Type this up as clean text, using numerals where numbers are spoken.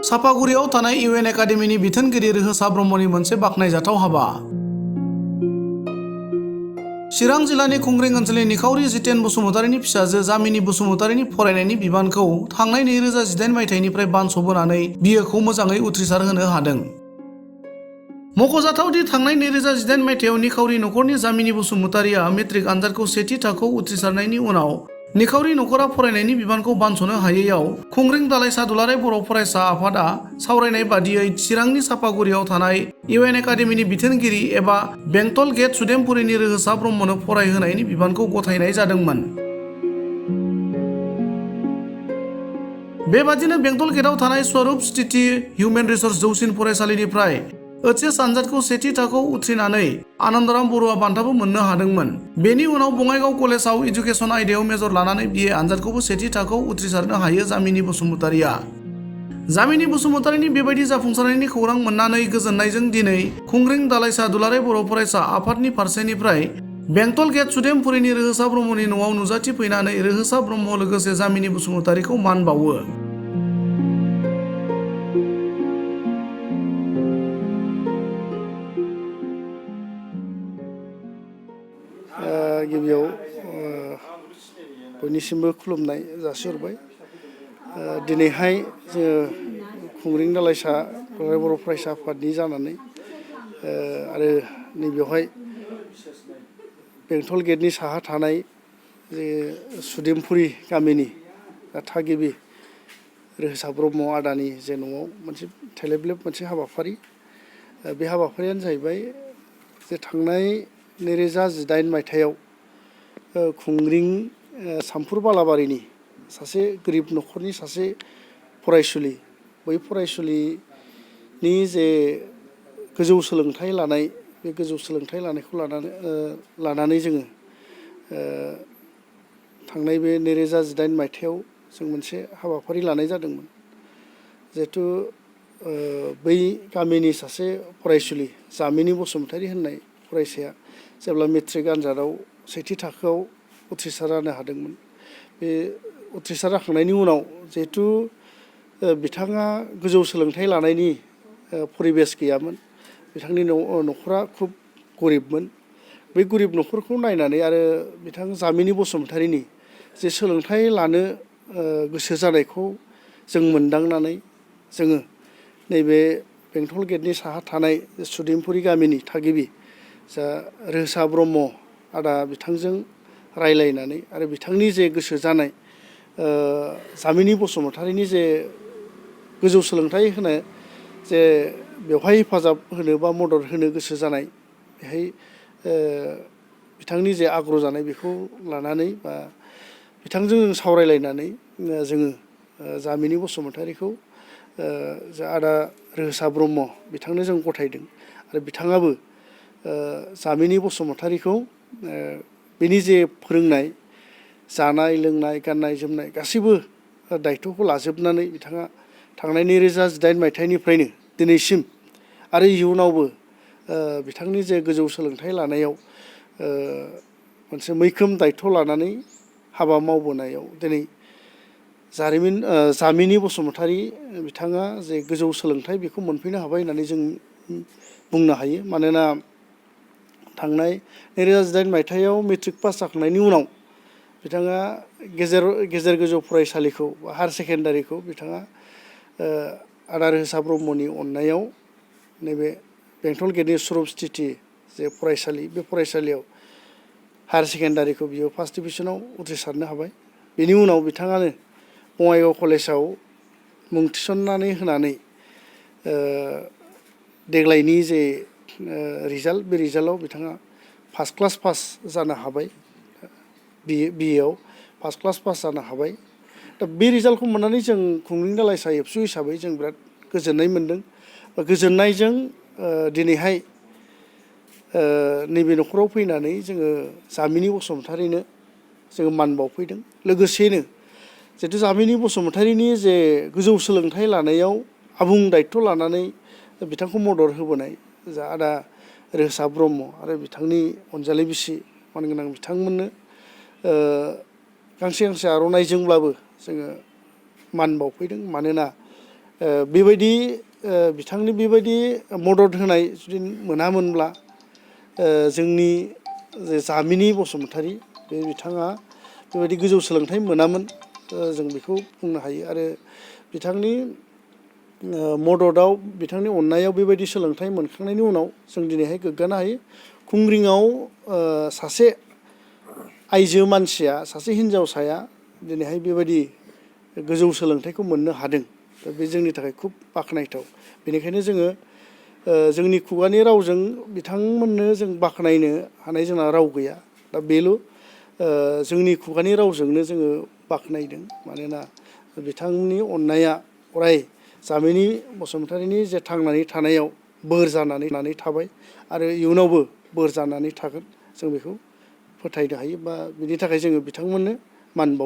सापागुरियाव थानाय इउ.एन एकाडेमिनि बिथोनगिरि रोहोसा ब्रह्मनि मोनसे बाख्नायजाथाव हाबा। चिरां जिल्लानि खुंग्रिं ओनसोलनि निखावरि जितेन बसुमतारीनि फिसाजो जामिनी बसुमतारीनि फरायनायनि बिबानखौ थांनाय 2018 मायथाइनिफ्राय बानस'बोनानै बियोखौ मोजाङै उथ्रिसार होनो हादों। मख'जाथावदि थांनाय 2018 मायथाइयाव निखावरि नखरनि जामिनी बसुमतारीया मेट्रिक आनजादखौ सेथि थाखोआव उथ्रिसारनायनि उनाव निखावरि नखरा फरायनायनि बिबानखौ बानस'नो हायैयाव खुंग्रिं दालाइसा दुलाराय बर' फरायसा आफादा सावरायनाय बादियै चिरांनि सापागुरियाव थानाय इउ.एन एकाडेमिनि बिथोनगिरि एबा बेंटल गेट सुदेमपुरिनि रोहोसा ब्रह्मनो फरायहोनायनि बिबानखौ गथायनाय जादोंमोन। बेबादिनो बेंटल गेटआव थानाय स्वरूप स्थिति हिउमेन रिसर्स जौसिन फरायसालिनिफ्राय एच.एस. आनजादखौ सेथि थाखोआव उथ्रिनानै आनन्दराम बरुवा बान्थाबो मोननो हादोंमोन। बेनि उनाव बङाइगाव कलेजाव इडुकेसन आयदायाव मेजर लानानै बिए आनजादखौबो सेथि थाखोआव उथ्रिसारनो हायो जामिनी बसुमतारीया। जामिनी बसुमतारीनि बेबायदि जाफुंसारनायनि खौरां मोननानै गोजोननायजों दिनै खुंग्रिं दालाइसा दुलाराय बर' फरायसा आफादनि फारसेनिफ्राय बेंटल गेट सुदेमपुरिनि रोहोसा ब्रह्मनि न'आव नुजाथि फैनानै रोहोसा ब्रह्म लोगोसे जामिनी बसुमतारीखौ मान बावो। गिबियाव बयनिसिमबो खुलुमनाय जासिहरबाय। दिनैहाय जोङो खुंग्रिं दालाइसा बर' फरायसा आफादनि जानानै आरो नैबेवहाय बेंटल गेटनि साहा थानाय जे सुदेमपुरि गामिनि थागिबि रोहोसा ब्रह्म आदानि जे न'आव मोनसे थेलेबलेब मोनसे हाबाफारि, बे हाबाफारियानो जाहैबाय जे थांनाय 2018 मायथाइयाव खुंग्रिं सामफुर बालाबारिनि सासे गोरिब न'खरनि सासे फरायसुलि, बै फरायसुलिनि जे गोजौ सोलोंथाइ लानाय, बे गोजौ सोलोंथाइ लानायखौ लानानै जोङो थांनाय बे 2018 मायथाइयाव जों मोनसे हाबाफारि लानाय जादोंमोन। जिहेथु बै गामिनि सासे फरायसुलि जामिनी बसुमतारी होननाय फरायसाया जेब्ला मेट्रिक आनजादाव सेथि थाखोआव उथ्रिसार जानो हादोंमोन, बे उथ्रिसार जाखांनायनि उनाव जिहेथु बिथाङा गोजौ सोलोंथाइ लानायनि परिबेस गैयामोन, बिथांनि न'खरा खुब गरिबमोन। बै गरिब न'खरखौ नायनानै आरो बिथां जामिनी बसुमतारीनि जे सोलोंथाइ लानो गोसो जानायखौ जों मोनदांनानै जोङो नैबे बेंटल गेटनि साहा थानाय सुदेमपुरि गामिनि थागिबि जा रोहोसा ब्रह्म आदा बिथांजों रायलायनानै आरो बिथांनि जे गोसो जानाय जामिनी बसुमतारीनि जे गोजौ सोलोंथाइ होनो जे बेवहाय हेफाजाब होनो बा मदद होनो गोसो जानाय, बेहाय बिथांनि जे आग्रह जानाय बेखौ लानानै बा बिथांजों सावरायलायनानै जोङो जामिनी बसुमतारीखौ जा आदा रोहोसा ब्रह्म बिथांनो जों गथायदों आरो बिथाङाबो जामिनी बसुमतारीखौ बेनि जे फोरोंनाय, जानाय लोंनाय, गाननाय जोमनाय गासैबो दायथ'खौ लाजोबनानै बिथाङा थांनाय 2018 मायथाइनिफ्रायनो दिनैसिम आरो इयुनावबो बिथांनि जे गोजौ सोलोंथाइ लानायाव मोनसे मैखोम दायथ' लानानै हाबा मावबोनायाव दिनै जामिनी बसुमतारी बिथाङा जे गोजौ सोलोंथाइ बेखौ मोनफैनो हाबाय होननानै जों बुंनो हायो। मानोना थांनाय 2018 मायथाइयाव मेट्रिक पास जाखांनायनि उनाव बिथाङा गेजेर गोजौ फरायसालिखौ बा हायार सेकेन्डारिखौ बिथाङा आदा रोहोसा ब्रह्मनि अननायाव नैबे बेंटल गेटनि स्वरूप स्थिति जे फरायसालि, बे फरायसालियाव हायार सेकेन्डारिखौ बियो फार्स्ट डिभिजनाव उथ्रिसारनो हाबाय। बेनि उनाव बिथाङानो बङाइगाव कलेजाव मुं थिसननानै होनानै देग्लायनि जे रिजाल्ट, बे रिजाल्टआव बिथाङा फार्स्ट क्लास पास जानो हाबाय। बिएआव फार्स्ट क्लास पास जानो हाबाय। दा बे रिजाल्टखौ मोननानै जों खुंग्रिं दालाइसा एबसु हिसाबै जों बिराद गोजोननाय मोनदों। गोजोननायजों दिनैहाय नैबे न'खराव फैनानै जोङो जामिनी बसुमतारीनो जोङो मान बावफैदों। लोगोसेनो जिहेतु जामिनी बसुमतारीनि जे गोजौ सोलोंथाइ लानायाव आबुं दायथ' लानानै बिथांखौ मदद होबोनाय जा आदा रोहोसा ब्रह्म आरो बिथांनि अनजालि बिसि मानगोनां बिथांमोननो गांसे गांसे आर'नाइजोंब्लाबो जोङो मान बावफैदों। मानोना बेबायदि बिथांनि बेबायदि मदद होनाय जुदि मोनामोनब्ला जोंनि जे जामिनि बसुमतारी बे बिथाङा बेबायदि गोजौ सोलोंथाइ मोनामोन जों बेखौ बुंनो हायो। आरो बिथांनि मददआव बिथांनि अननायाव बेबायदि सोलोंथाइ मोनखांनायनि उनाव जों दिनैहाय गोग्गानो हायो खुंग्रिङाव सासे आइजो मानसिया सासे हिन्जावसाया दिनैहाय बेबायदि गोजौ सोलोंथाइखौ मोननो हादों। दा बे जोंनि थाखाय खुब बाख्नायथाव। बेनिखायनो जोङो जोंनि खुगानि रावजों बिथांमोननो जों बाख्नायनो हानाय जोंना राव गैया। दा बेल' जोंनि खुगानि रावजोंनो जोङो बाख्नायदों। मानोना बिथांनि अननाया अराय जामिनि बसुमतारीनि जे थांनानै थानायाव बोर जानानै थाबाय आरो इयुनावबो बोर जानानै थागोन जों बेखौ फोथायनो हायो। बा बिनि थाखाय जोङो बिथांमोननो मान बावो।